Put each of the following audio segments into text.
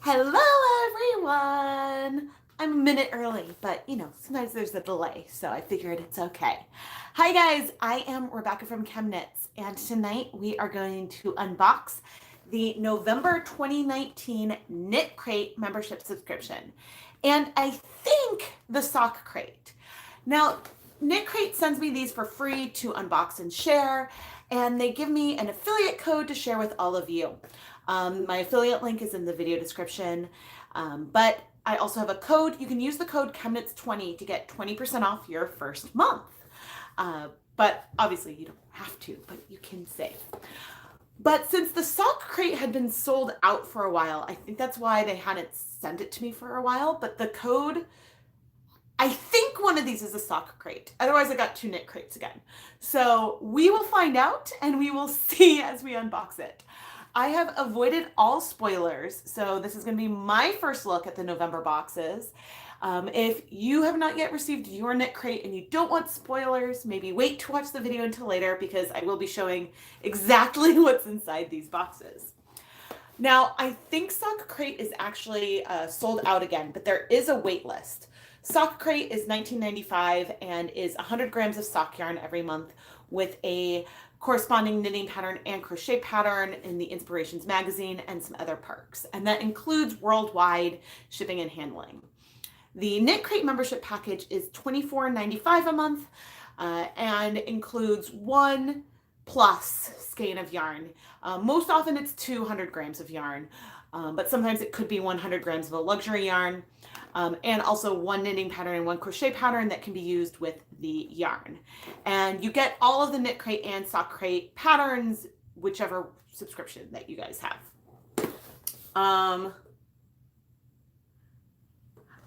Hello, everyone. I'm a minute early, but sometimes there's a delay, so I figured it's okay. Hi, guys. I am Rebecca from ChemKnits, and tonight we are going to unbox the November 2019 KnitCrate membership subscription, and I think the SockCrate. Now, KnitCrate sends me these for free to unbox and share, and they give me an affiliate code to share with all of you. My affiliate link is in the video description, but I also have a code. You can use the code ChemKnits20 to get 20% off your first month. But obviously you don't have to, but you can save. But since the SockCrate had been sold out for a while, I think that's why they hadn't sent it to me for a while. But the code, I think one of these is a SockCrate. Otherwise, I got two KnitCrates again. So we will find out and we will see as we unbox it. I have avoided all spoilers, so this is going to be my first look at the November boxes. If you have not yet received your KnitCrate and you don't want spoilers, maybe wait to watch the video until later because I will be showing exactly what's inside these boxes. Now, I think SockCrate is actually sold out again, but there is a wait list. SockCrate is $19.95 and is 100 grams of sock yarn every month with a corresponding knitting pattern and crochet pattern in the Inspirations magazine and some other perks. And that includes worldwide shipping and handling. The KnitCrate membership package is $24.95 a month and includes 1+ skein of yarn. Most often it's 200 grams of yarn, but sometimes it could be 100 grams of a luxury yarn. And also 1 knitting pattern and 1 crochet pattern that can be used with the yarn. And you get all of the KnitCrate and SockCrate patterns, whichever subscription that you guys have. Oh,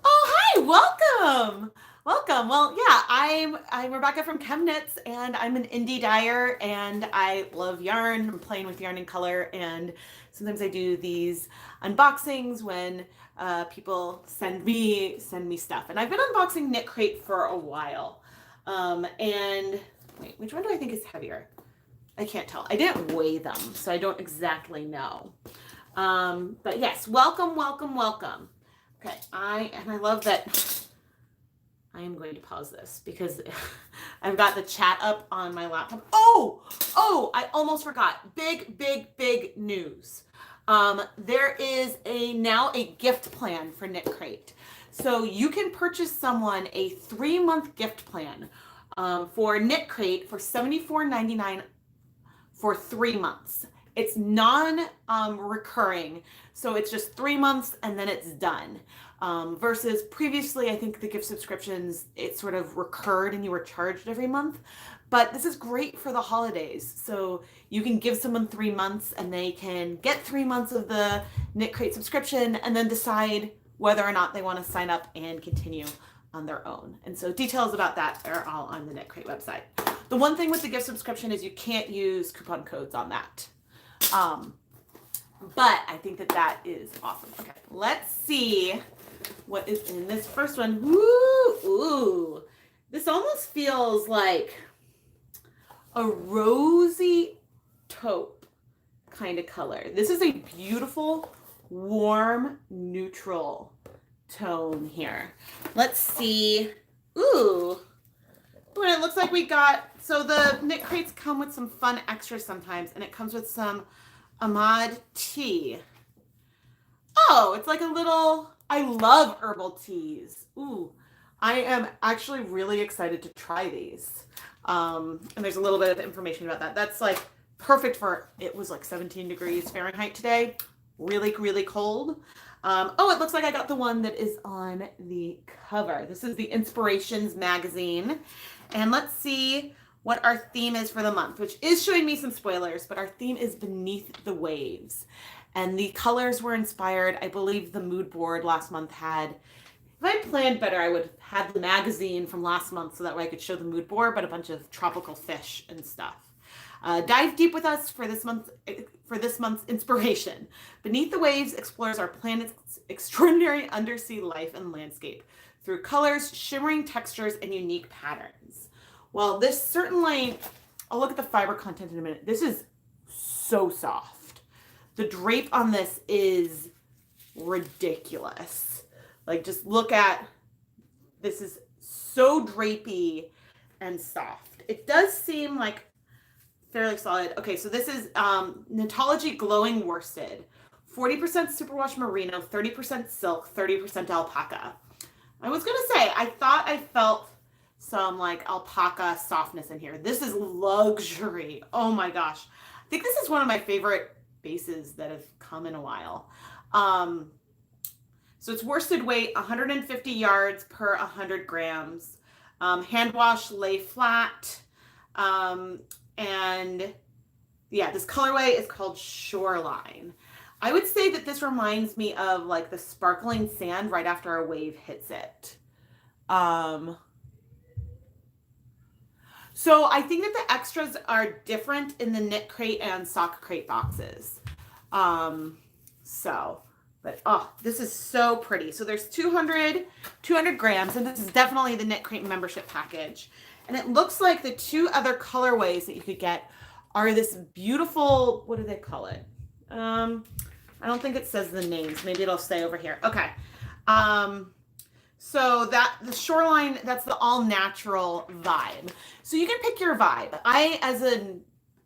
hi, welcome. Welcome. Well, yeah, I'm Rebecca from ChemKnits, and I'm an indie dyer, and I love yarn. I'm playing with yarn and color, and sometimes I do these unboxings when people send me stuff. And I've been unboxing KnitCrate for a while. And wait, which one do I think is heavier? I can't tell. I didn't weigh them, so I don't exactly know. But yes, welcome, welcome, welcome. Okay, I love that. I am going to pause this because I've got the chat up on my laptop. Oh, I almost forgot. Big news. There is now a gift plan for KnitCrate. So you can purchase someone a 3-month gift plan for KnitCrate for $74.99 for 3 months. It's non-recurring, so it's just 3 months and then it's done. Versus previously, I think the gift subscriptions, it sort of recurred and you were charged every month. But this is great for the holidays. So you can give someone 3 months and they can get 3 months of the KnitCrate subscription and then decide whether or not they want to sign up and continue on their own. And so details about that are all on the KnitCrate website. The one thing with the gift subscription is you can't use coupon codes on that. But I think that is awesome. Okay, let's see what is in this first one. Ooh. This almost feels like a rosy taupe kind of color. This is a beautiful, warm, neutral tone here. Let's see. Ooh. And it looks like we got, so the KnitCrates come with some fun extras sometimes, and it comes with some Ahmad tea. Oh, it's like a little, I love herbal teas. Ooh, I am actually really excited to try these. And there's a little bit of information about that. That's like perfect for, it was like 17 degrees Fahrenheit today. Really cold. Oh, it looks like I got the one that is on the cover. This is the Inspirations magazine. And let's see what our theme is for the month, which is showing me some spoilers, but our theme is Beneath the Waves. And the colors were inspired, I believe the mood board last month had, if I planned better, I would have the magazine from last month so that way I could show the mood board, but a bunch of tropical fish and stuff. Dive deep with us for this month's inspiration. Beneath the Waves explores our planet's extraordinary undersea life and landscape through colors, shimmering textures, and unique patterns. Well, this certainly, I'll look at the fiber content in a minute. This is so soft. The drape on this is ridiculous. Like, just look at, this is so drapey and soft. It does seem like fairly solid. Okay, so this is Knitology Glowing Worsted. 40% superwash merino, 30% silk, 30% alpaca. I was gonna say, I thought I felt some like alpaca softness in here. This is luxury. Oh my gosh. I think this is one of my favorite bases that have come in a while. So it's worsted weight, 150 yards per 100 grams. Hand wash, lay flat. And yeah, this colorway is called Shoreline. I would say that this reminds me of like the sparkling sand right after a wave hits it. So I think that the extras are different in the KnitCrate and SockCrate boxes. But oh, this is so pretty. So there's 200 grams, and this is definitely the KnitCrate membership package. And it looks like the two other colorways that you could get are this beautiful, what do they call it? I don't think it says the names. Maybe it'll say over here. Okay. So that the Shoreline, that's the all natural vibe. So you can pick your vibe. I, as a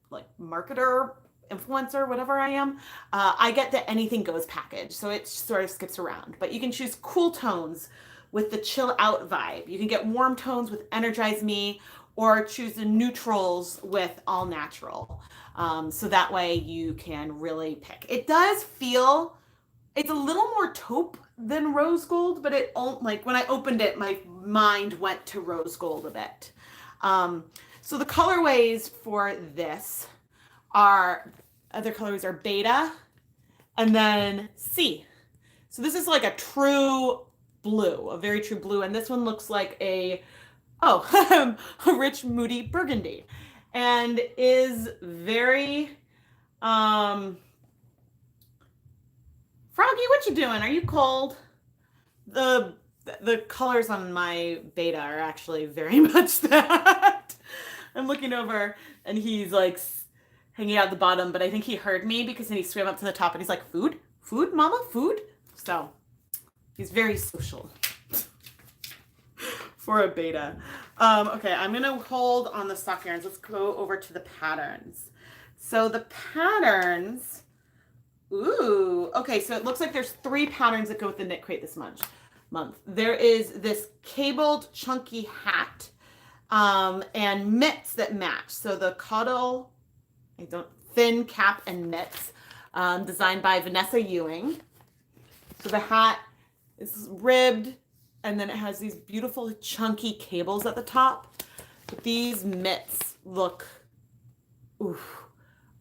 like marketer, influencer, whatever I am, I get the anything goes package. So it sort of skips around, but you can choose cool tones with the chill out vibe. You can get warm tones with Energize Me, or choose the neutrals with all natural. So that way you can really pick. It does feel, it's a little more taupe than rose gold, but it, like when I opened it, my mind went to rose gold a bit. So the colorways for this are, other colors are Beta and then C. So this is like a true blue, a very true blue. And this one looks like a rich, moody burgundy, and is very, Froggy, what you doing? Are you cold? The colors on my Beta are actually very much that. I'm looking over and he's like hanging out at the bottom, but I think he heard me because then he swam up to the top and he's like, food, mama, food. So he's very social for a Beta. Okay, I'm gonna hold on the stock yarns. Let's go over to the patterns. So the patterns, ooh, okay, so it looks like there's 3 patterns that go with the KnitCrate this month. There is this cabled chunky hat, and mitts that match. So the caudal, thin cap and mitts, designed by Vanessa Ewing. So the hat is ribbed, and then it has these beautiful chunky cables at the top. But these mitts look, oof.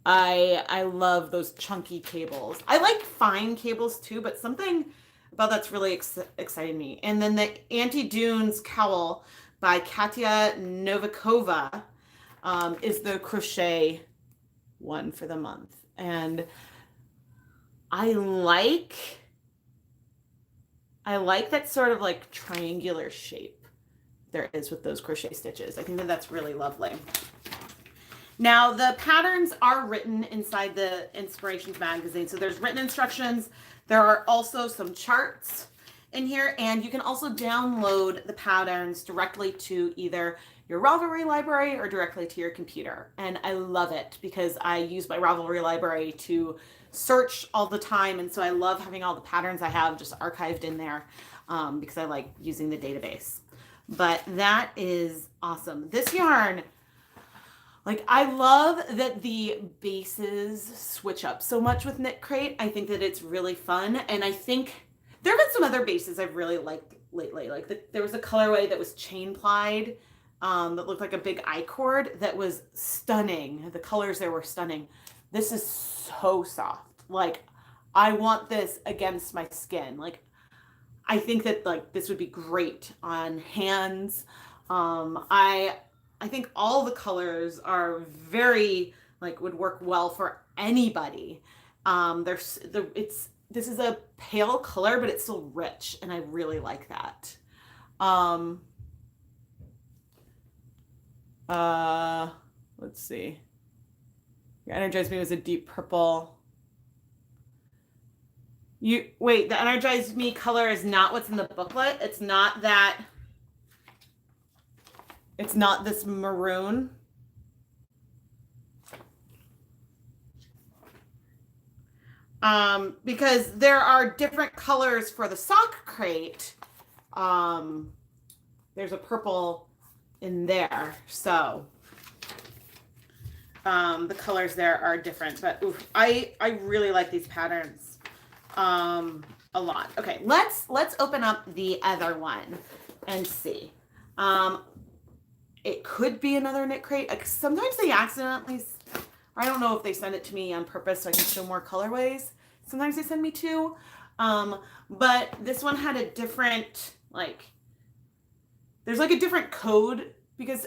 I love those chunky cables. I like fine cables too, but something about that's really excited me. And then the Anti-Dunes cowl by Katya Novikova is the crochet one for the month. And I like that sort of like triangular shape there is with those crochet stitches. I think that that's really lovely. Now the patterns are written inside the Inspirations magazine. So there's written instructions. There are also some charts in here, and you can also download the patterns directly to either your Ravelry library or directly to your computer. And I love it because I use my Ravelry library to search all the time. And so I love having all the patterns I have just archived in there because I like using the database. But that is awesome. This yarn, like, I love that the bases switch up so much with KnitCrate. I think that it's really fun. And I think there have been some other bases I've really liked lately. Like there was a colorway that was chain plied that looked like a big I-cord that was stunning. The colors there were stunning. This is so soft. Like, I want this against my skin. Like, I think that like this would be great on hands. I think all the colors are very, like, would work well for anybody. This is a pale color, but it's still rich, and I really like that. Let's see. Energize Me was a deep purple. Wait, the Energize Me color is not what's in the booklet. It's not that, it's not this maroon. Because there are different colors for the SockCrate. There's a purple in there, so the colors there are different. But oof, I really like these patterns a lot. Okay, let's open up the other one and see. It could be another KnitCrate. Sometimes they accidentally, I don't know if they send it to me on purpose so I can show more colorways. Sometimes they send me two. But this one had a different, there's like a different code because,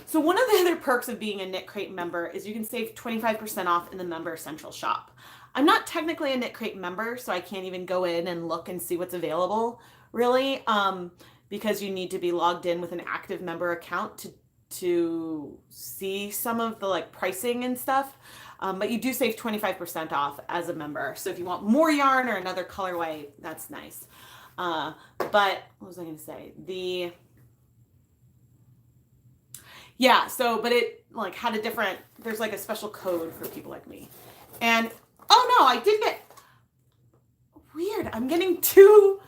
so one of the other perks of being a KnitCrate member is you can save 25% off in the member central shop. I'm not technically a KnitCrate member, so I can't even go in and look and see what's available really, because you need to be logged in with an active member account to see some of the pricing and stuff. But you do save 25% off as a member. So if you want more yarn or another colorway, that's nice. But what was I going to say? Yeah, so, but it had a different, there's a special code for people like me. And, oh no, I did get, weird, I'm getting two,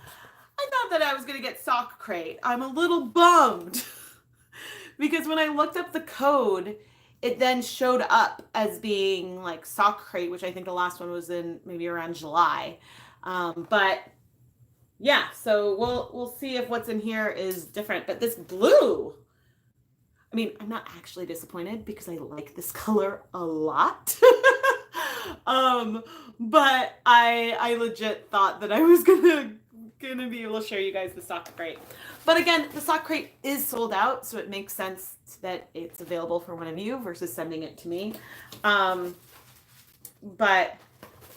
I thought that I was going to get SockCrate. I'm a little bummed because when I looked up the code, it then showed up as being SockCrate, which I think the last one was in maybe around July. But yeah, so we'll see if what's in here is different. But this blue, I mean, I'm not actually disappointed because I like this color a lot. But I legit thought that I was gonna be able to show you guys the SockCrate. But again, the SockCrate is sold out, so it makes sense that it's available for one of you versus sending it to me. But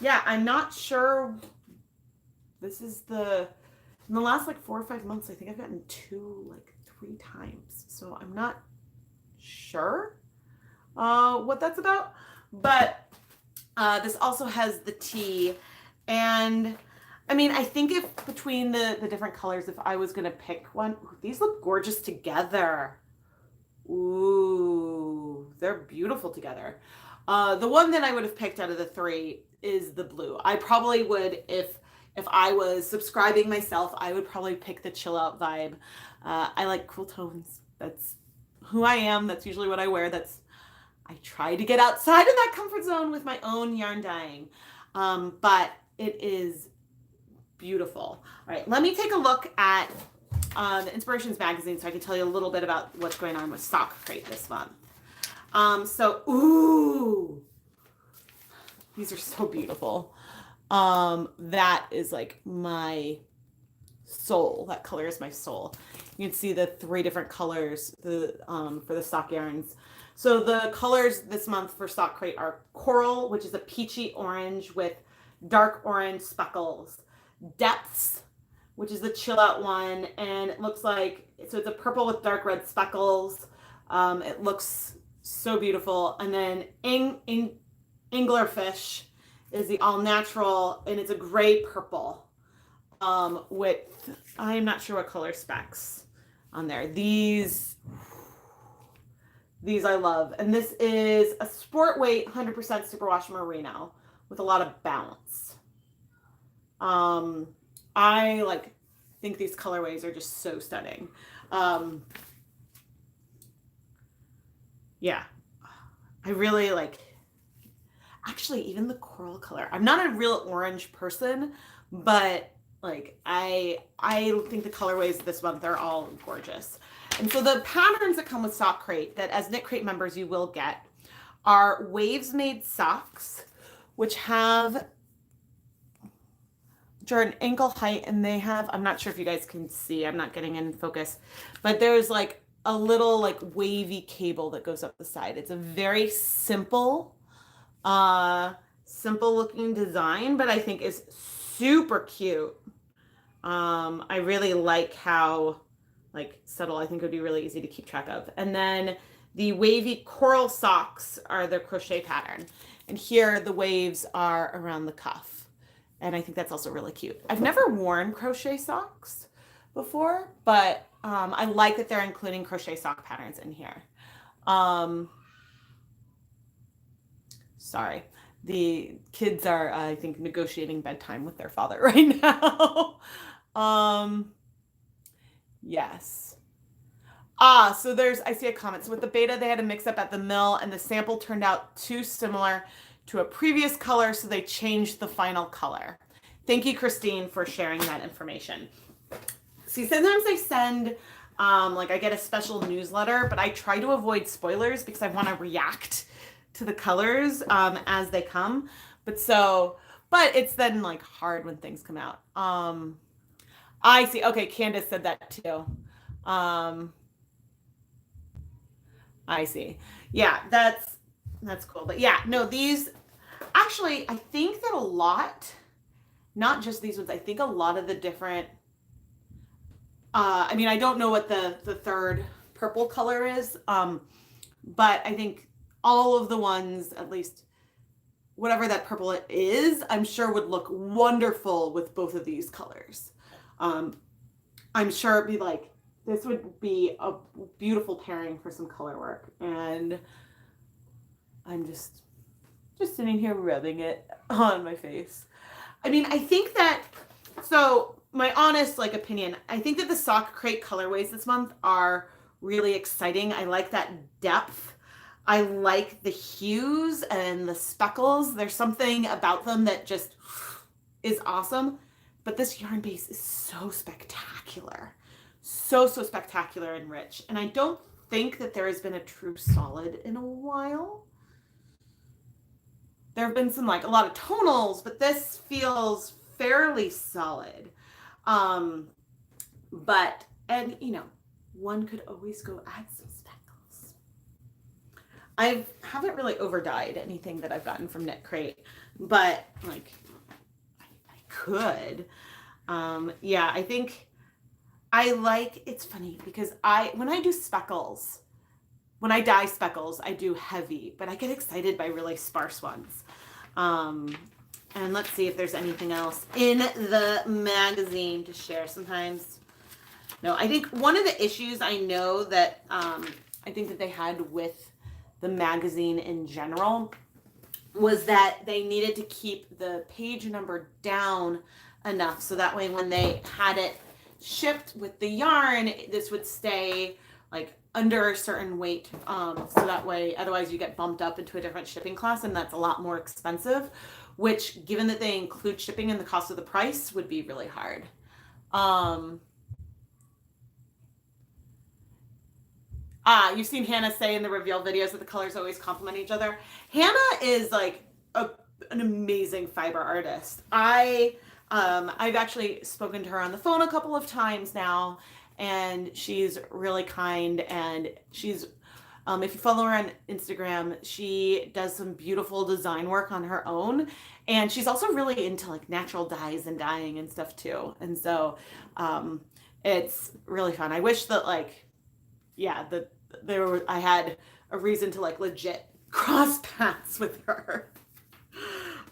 yeah, I'm not sure. This is in the last 4 or 5 months, I think I've gotten two 3 times. So I'm not sure what that's about. But this also has the T, and I mean, I think if between the different colors, if I was going to pick one, ooh, these look gorgeous together. Ooh, they're beautiful together. The one that I would have picked out of the 3 is the blue. I probably would, if I was subscribing myself, I would probably pick the chill out vibe. I like cool tones. That's who I am. That's usually what I wear. I try to get outside of that comfort zone with my own yarn dyeing. But it is beautiful. All right, let me take a look at the Inspirations magazine so I can tell you a little bit about what's going on with SockCrate this month. So, ooh, these are so beautiful. That is my soul. That color is my soul. You can see the 3 different colors for the stock yarns. So the colors this month for SockCrate are Coral, which is a peachy orange with dark orange speckles. Depths, which is the chill out one, and it looks so it's a purple with dark red speckles. It looks so beautiful. And then Anglerfish is the all natural, and it's a gray purple with, I'm not sure what color specs on there. These I love. And this is a sport weight 100% superwash merino with a lot of bounce. I think these colorways are just so stunning. Yeah, I really actually even the coral color. I'm not a real orange person, but I think the colorways this month are all gorgeous. And so the patterns that come with SockCrate that as KnitCrate members you will get are waves made socks, which are an ankle height, and they have, I'm not sure if you guys can see, I'm not getting in focus, but there's a little wavy cable that goes up the side. It's a very simple looking design, but I think is super cute. I really like how subtle. I think it would be really easy to keep track of. And then the wavy coral socks are the crochet pattern. And here the waves are around the cuff. And I think that's also really cute. I've never worn crochet socks before, but I like that they're including crochet sock patterns in here. Sorry, the kids are, I think, negotiating bedtime with their father right now. Yes. So I see a comment. So with the beta, they had a mix up at the mill and the sample turned out too similar to a previous color, so they changed the final color. Thank you, Christine, for sharing that information. See, sometimes I send, like I get a special newsletter, but I try to avoid spoilers because I want to react to the colors as they come. But it's then like hard when things come out. I see. Okay, Candace said that too. I see. Yeah, that's cool. But yeah, no, these actually, I think that a lot, not just these ones, I think a lot of the different, I mean, I don't know what the third purple color is, but I think all of the ones, at least whatever that purple is, I'm sure would look wonderful with both of these colors. I'm sure it'd be like, this would be a beautiful pairing for some color work. And I'm just sitting here rubbing it on my face. I mean, I think that, so my honest like opinion, I think that the SockCrate colorways this month are really exciting. I like that depth. I like the hues and the speckles. There's something about them that just is awesome. But this yarn base is so spectacular. So spectacular and rich. And I don't think that there has been a true solid in a while. There have been some like a lot of tonals, but this feels fairly solid. But, and you know, one could always go add some speckles. I haven't really overdyed anything that I've gotten from KnitCrate, but like I could. Yeah, I think I like, it's funny because when I do speckles, when I dye speckles, I do heavy, but I get excited by really sparse ones. And let's see if there's anything else in the magazine to share. Sometimes, no, I think one of the issues I know that I think that they had with the magazine in general was that they needed to keep the page number down enough so that way when they had it shipped with the yarn, this would stay like under a certain weight, so that way otherwise you get bumped up into a different shipping class, and that's a lot more expensive, which given that they include shipping in the cost of the price would be really hard. You've seen Hannah say in the reveal videos that the colors always complement each other. Hannah is like an amazing fiber artist. I've actually spoken to her on the phone a couple of times now, and she's really kind, and she's, if you follow her on Instagram, she does some beautiful design work on her own, and she's also really into like natural dyes and dyeing and stuff too. And so it's really fun. I wish that like, yeah, I had a reason to like legit cross paths with her.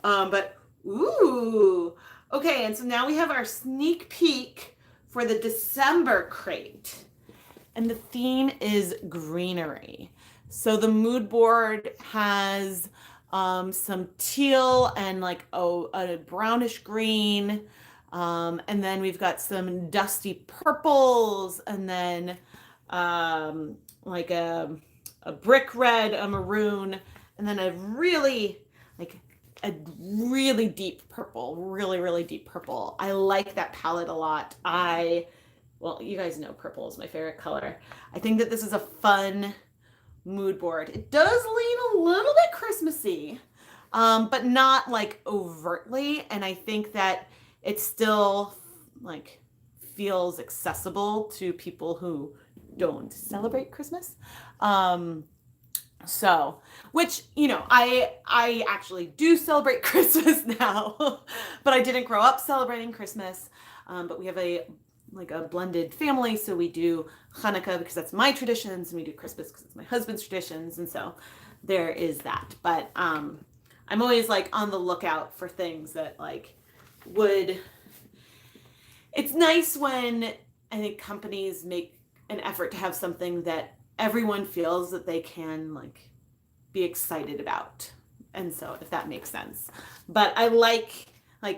But ooh, okay, and so now we have our sneak peek for the December crate. And the theme is greenery. So the mood board has some teal and like a brownish green. And then we've got some dusty purples, and then like a brick red, a maroon, and then a really deep purple, really deep purple. I like that palette a lot. Well, you guys know purple is my favorite color. I think that this is a fun mood board. It does lean a little bit Christmassy, but not like overtly. And I think that it still like feels accessible to people who don't celebrate Christmas. So, which, you know, I actually do celebrate Christmas now, but I didn't grow up celebrating Christmas. But we have a blended family. So we do Hanukkah because that's my traditions, and we do Christmas because it's my husband's traditions. And so there is that. But I'm always like on the lookout for things that like would, it's nice when I think companies make an effort to have something that everyone feels that they can like be excited about. And so if that makes sense. But I like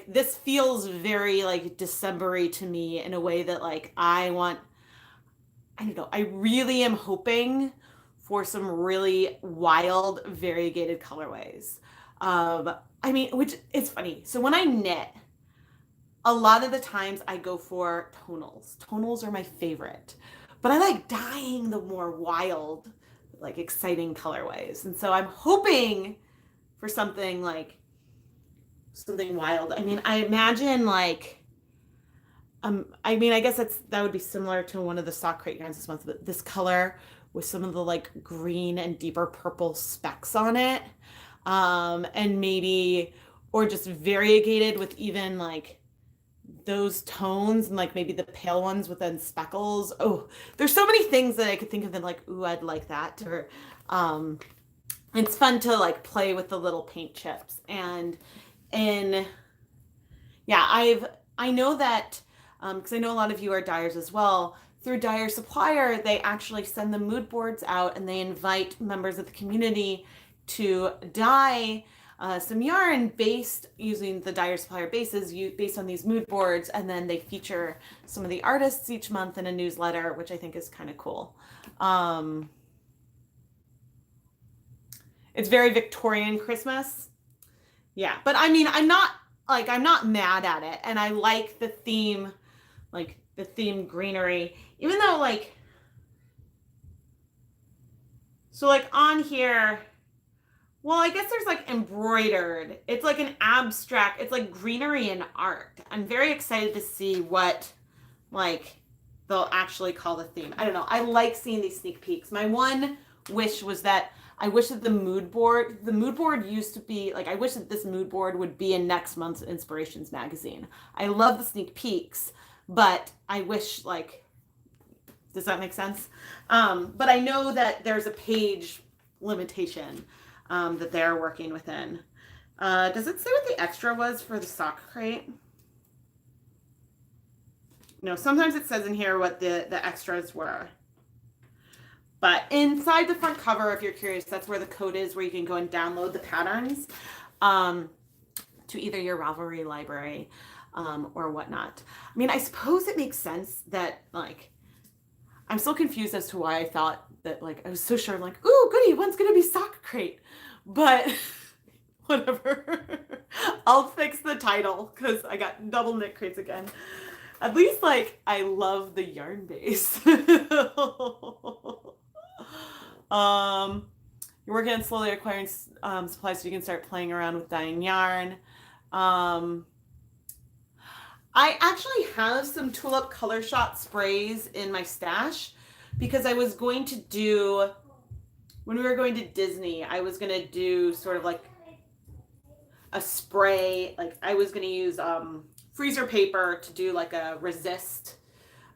this feels very like December-y to me in a way that like I don't know, I really am hoping for some really wild variegated colorways. I mean, which it's funny. So when I knit, a lot of the times I go for tonals. Tonals are my favorite, but I like dyeing the more wild, like exciting colorways. And so I'm hoping for something like something wild. I mean, I imagine like, I mean, I guess that would be similar to one of the SockCrate yarns this month, but this color with some of the like green and deeper purple specks on it. And maybe, or just variegated with even like those tones and like maybe the pale ones with then speckles. Oh, there's so many things that I could think of and like, ooh, I'd like that. Or it's fun to like play with the little paint chips. And yeah, I know that because I know a lot of you are dyers as well. Through Dyer Supplier, they actually send the mood boards out and they invite members of the community to dye some yarn based using the Dyer Supplier bases based on these mood boards, and then they feature some of the artists each month in a newsletter, which I think is kind of cool. It's very Victorian Christmas. Yeah, but I mean, I'm not mad at it, and I like the theme, like the theme greenery, even though like, so like on here, well, I guess there's like embroidered. It's like an abstract, it's like greenery and art. I'm very excited to see what like they'll actually call the theme. I don't know. I like seeing these sneak peeks. My one wish was that I wish that the mood board used to be like, I wish that this mood board would be in next month's Inspirations magazine. I love the sneak peeks, but I wish like, does that make sense? But I know that there's a page limitation that they're working within. Does it say what the extra was for the SockCrate? No, sometimes it says in here what the extras were. But inside the front cover, if you're curious, that's where the code is, where you can go and download the patterns to either your Ravelry library or whatnot. I mean, I suppose it makes sense that like, I'm still confused as to why I thought that like, I was so sure, I'm like, ooh, goody, one's gonna be SockCrate. But whatever. I'll fix the title because I got double knit crates again. At least like, I love the yarn base. You're working on slowly acquiring supplies so you can start playing around with dyeing yarn. I actually have some Tulip Color Shot sprays in my stash because I was going to do, when we were going to Disney, I was going to do sort of like a spray, like I was going to use freezer paper to do like a resist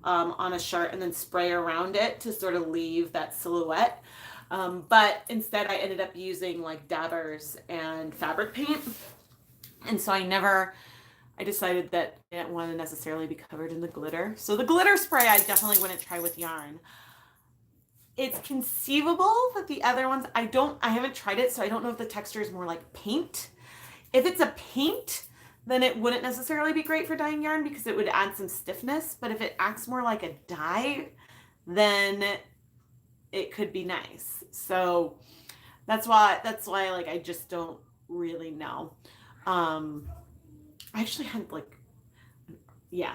on a shirt and then spray around it to sort of leave that silhouette. But instead I ended up using like dabbers and fabric paint. And so I decided that I didn't want to necessarily be covered in the glitter. So the glitter spray I definitely wouldn't try with yarn. It's conceivable that the other ones, I haven't tried it, so I don't know if the texture is more like paint. If it's a paint, then it wouldn't necessarily be great for dyeing yarn because it would add some stiffness. But if it acts more like a dye, then it could be nice. So that's why like, I just don't really know. I actually had like, yeah,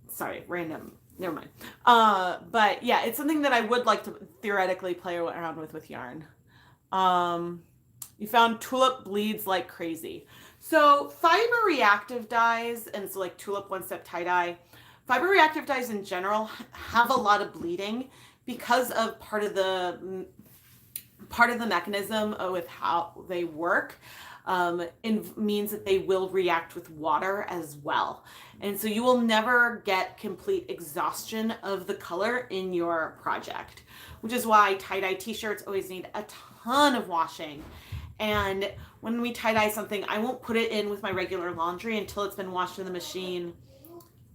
sorry, random, never mind. But yeah, it's something that I would like to theoretically play around with yarn. You found tulip bleeds like crazy. So fiber reactive dyes, and so like tulip one-step tie-dye, fiber reactive dyes in general have a lot of bleeding because of part of the mechanism with how they work. It means that they will react with water as well. And so you will never get complete exhaustion of the color in your project, which is why tie-dye t-shirts always need a ton of washing. And when we tie-dye something, I won't put it in with my regular laundry until it's been washed in the machine,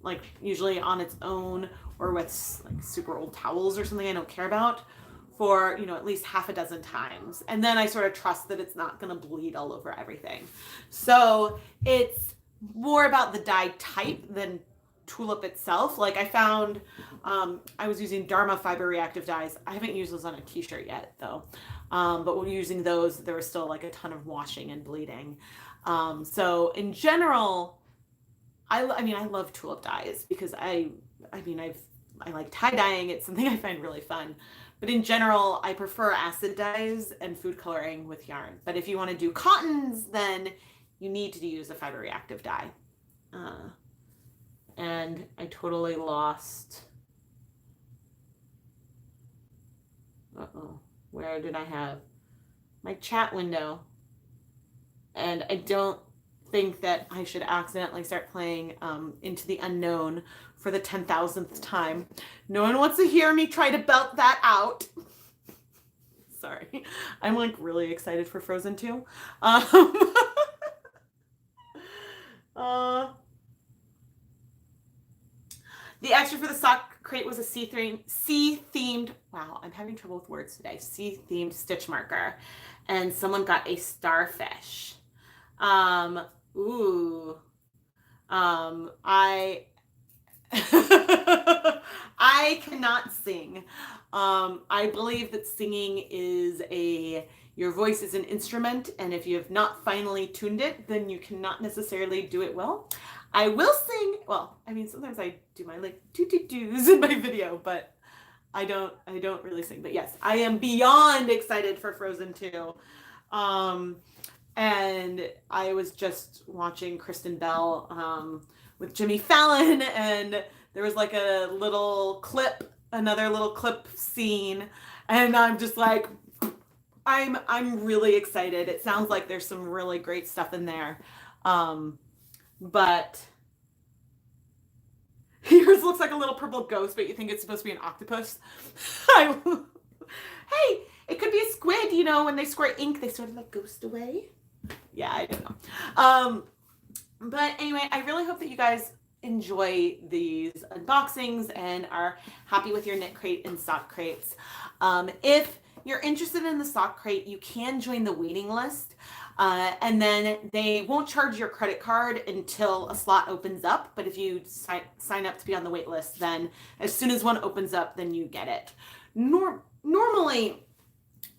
like usually on its own or with like super old towels or something I don't care about, for, you know, at least half a dozen times. And then I sort of trust that it's not going to bleed all over everything. So it's more about the dye type than tulip itself. Like I found, I was using Dharma fiber reactive dyes. I haven't used those on a t-shirt yet though. But when using those, there was still like a ton of washing and bleeding. So in general, I mean, I love tulip dyes because I like tie dyeing. It's something I find really fun. But in general, I prefer acid dyes and food coloring with yarn. But if you want to do cottons, then you need to use a fiber reactive dye. And I totally lost. Uh-oh. Where did I have my chat window? And I don't think that I should accidentally start playing Into the Unknown for the 10,000th time. No one wants to hear me try to belt that out. Sorry. I'm like really excited for Frozen 2. The extra for the SockCrate was a sea-themed, wow, I'm having trouble with words today, sea-themed stitch marker. And someone got a starfish. I cannot sing. I believe that singing is your voice is an instrument, and if you have not finely tuned it, then you cannot necessarily do it well. I will sing, well, I mean, sometimes I do my like doos in my video, but I don't really sing. But yes, I am beyond excited for Frozen 2. And I was just watching Kristen Bell with Jimmy Fallon, and there was like another little clip scene, and I'm just like, I'm really excited. It sounds like there's some really great stuff in there. But yours looks like a little purple ghost, but you think it's supposed to be an octopus. Hey, it could be a squid, you know, when they squirt ink, they sort of like ghost away. Yeah, I don't know. But anyway, I really hope that you guys enjoy these unboxings and are happy with your KnitCrate and SockCrates. If you're interested in the SockCrate, you can join the waiting list. And then they won't charge your credit card until a slot opens up. But if you sign up to be on the wait list, then as soon as one opens up, then you get it. Normally,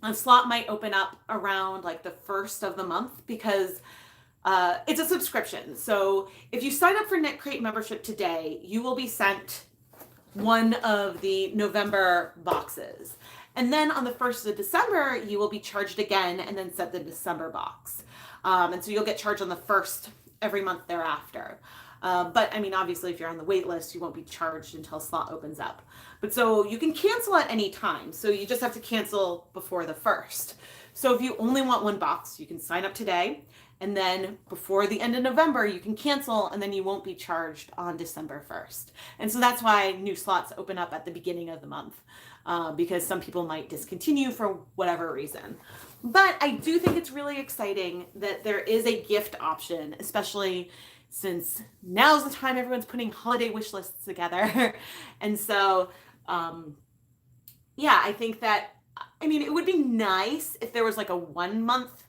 a slot might open up around like the first of the month because it's a subscription. So if you sign up for KnitCrate membership today, you will be sent one of the November boxes. And then on the 1st of December, you will be charged again and then sent the December box. And so you'll get charged on the 1st every month thereafter. But I mean, obviously, if you're on the wait list, you won't be charged until a slot opens up. But so you can cancel at any time. So you just have to cancel before the 1st. So if you only want one box, you can sign up today. And then before the end of November, you can cancel, and then you won't be charged on December 1st. And so that's why new slots open up at the beginning of the month, because some people might discontinue for whatever reason. But I do think it's really exciting that there is a gift option, especially since now's the time everyone's putting holiday wish lists together. And so, yeah, I think that, I mean, it would be nice if there was like a 1 month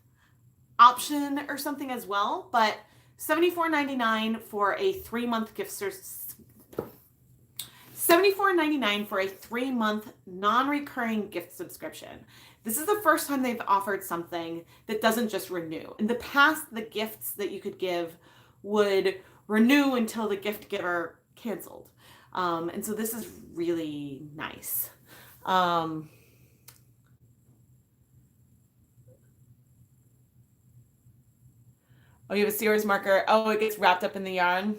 option or something as well, but $74.99 for a 3-month gift $74.99 for a 3-month non-recurring gift subscription. This is the first time they've offered something that doesn't just renew. In the past, the gifts that you could give would renew until the gift giver canceled. And so this is really nice. Oh, you have a Sears marker. Oh, it gets wrapped up in the yarn.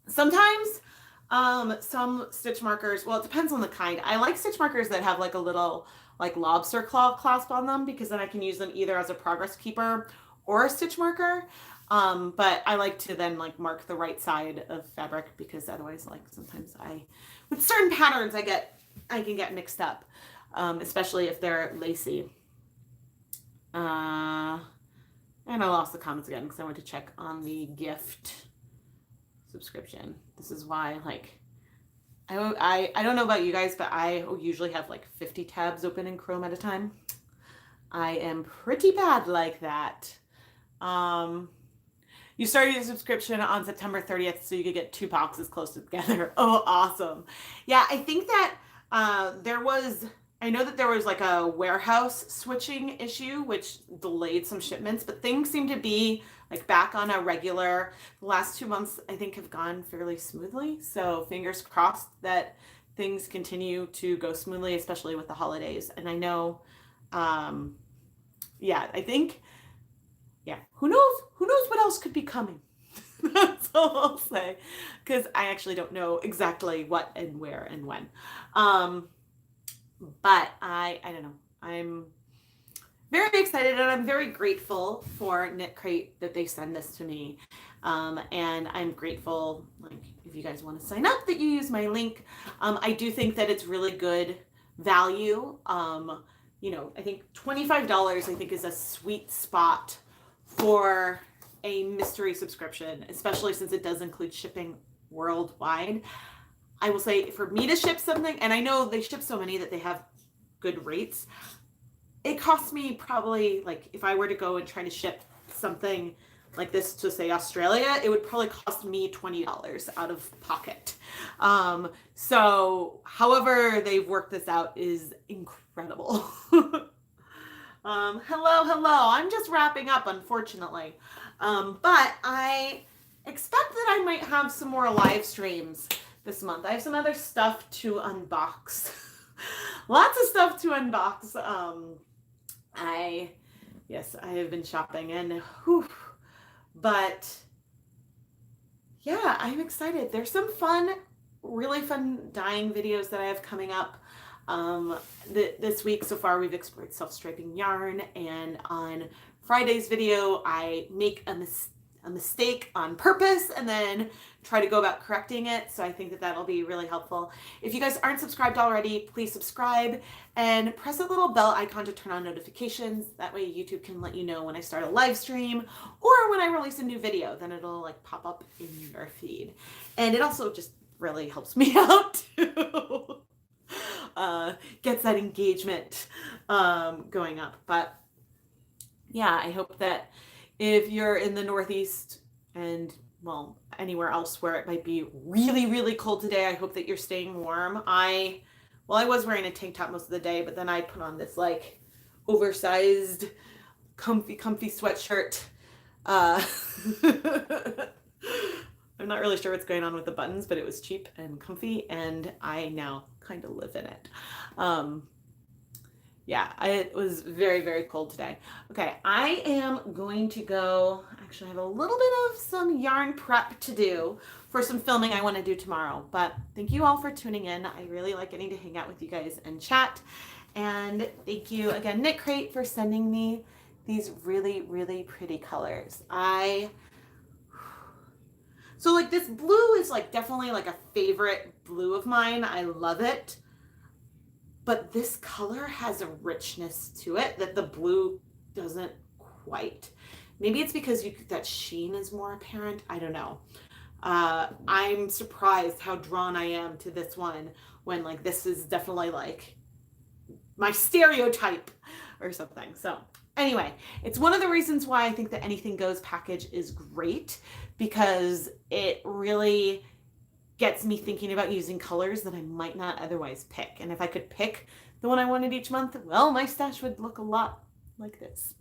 Sometimes some stitch markers, well, it depends on the kind. I like stitch markers that have like a little like lobster claw clasp on them, because then I can use them either as a progress keeper or a stitch marker. But I like to then like mark the right side of fabric, because otherwise, like sometimes with certain patterns, I can get mixed up, especially if they're lacy. And I lost the comments again because I went to check on the gift subscription. This is why, like, I don't know about you guys, but I usually have like 50 tabs open in Chrome at a time. I am pretty bad like that. You started your subscription on September 30th, so you could get 2 boxes close together. Oh, awesome. Yeah, I think that I know that there was like a warehouse switching issue, which delayed some shipments, but things seem to be like back on a regular. The last 2 months, I think, have gone fairly smoothly. So fingers crossed that things continue to go smoothly, especially with the holidays. And I know, yeah, I think, yeah, who knows? Who knows what else could be coming? That's all I'll say, because I actually don't know exactly what and where and when. But I don't know. I'm very excited and I'm very grateful for KnitCrate that they send this to me. And I'm grateful, like, if you guys want to sign up, that you use my link. I do think that it's really good value. You know, I think $25 I think is a sweet spot for a mystery subscription, especially since it does include shipping worldwide. I will say, for me to ship something, and I know they ship so many that they have good rates, it costs me probably, like, if I were to go and try to ship something like this to, say, Australia, it would probably cost me $20 out of pocket. So however they've worked this out is incredible. Hello. I'm just wrapping up, unfortunately. But I expect that I might have some more live streams this month. I have some other stuff to unbox. Lots of stuff to unbox. I have been shopping and whew, but yeah, I'm excited. There's some really fun dyeing videos that I have coming up. This week so far we've explored self-striping yarn, and on Friday's video I make a mistake on purpose and then try to go about correcting it. So I think that that'll be really helpful. If you guys aren't subscribed already, please subscribe and press the little bell icon to turn on notifications. That way YouTube can let you know when I start a live stream or when I release a new video. Then it'll like pop up in your feed. And it also just really helps me out too. Gets that engagement going up. But yeah, I hope that if you're in the Northeast and, well, anywhere else where it might be really, really cold today, I hope that you're staying warm. I was wearing a tank top most of the day, but then I put on this like oversized, comfy sweatshirt. I'm not really sure what's going on with the buttons, but it was cheap and comfy, and I now kind of live in it. Yeah, it was very, very cold today. Okay, I am going to go, actually I have a little bit of some yarn prep to do for some filming I want to do tomorrow. But thank you all for tuning in. I really like getting to hang out with you guys and chat. And thank you again, KnitCrate, for sending me these really, really pretty colors. So like this blue is like definitely like a favorite blue of mine. I love it. But this color has a richness to it that the blue doesn't quite. Maybe it's because that sheen is more apparent. I don't know. I'm surprised how drawn I am to this one when like this is definitely like my stereotype or something. So anyway, it's one of the reasons why I think the Anything Goes package is great, because it really gets me thinking about using colors that I might not otherwise pick. And if I could pick the one I wanted each month, well, my stash would look a lot like this.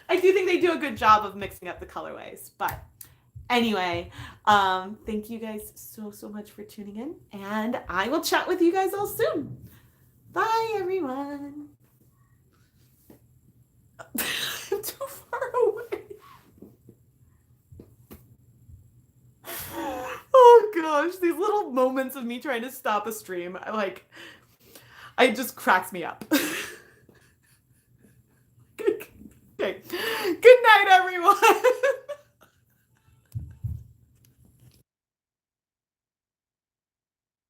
I do think they do a good job of mixing up the colorways. But anyway, thank you guys so much for tuning in, and I will chat with you guys all soon. Bye, everyone. I'm too far away. Oh gosh, these little moments of me trying to stop a stream, it just cracks me up. Okay. Good night, everyone.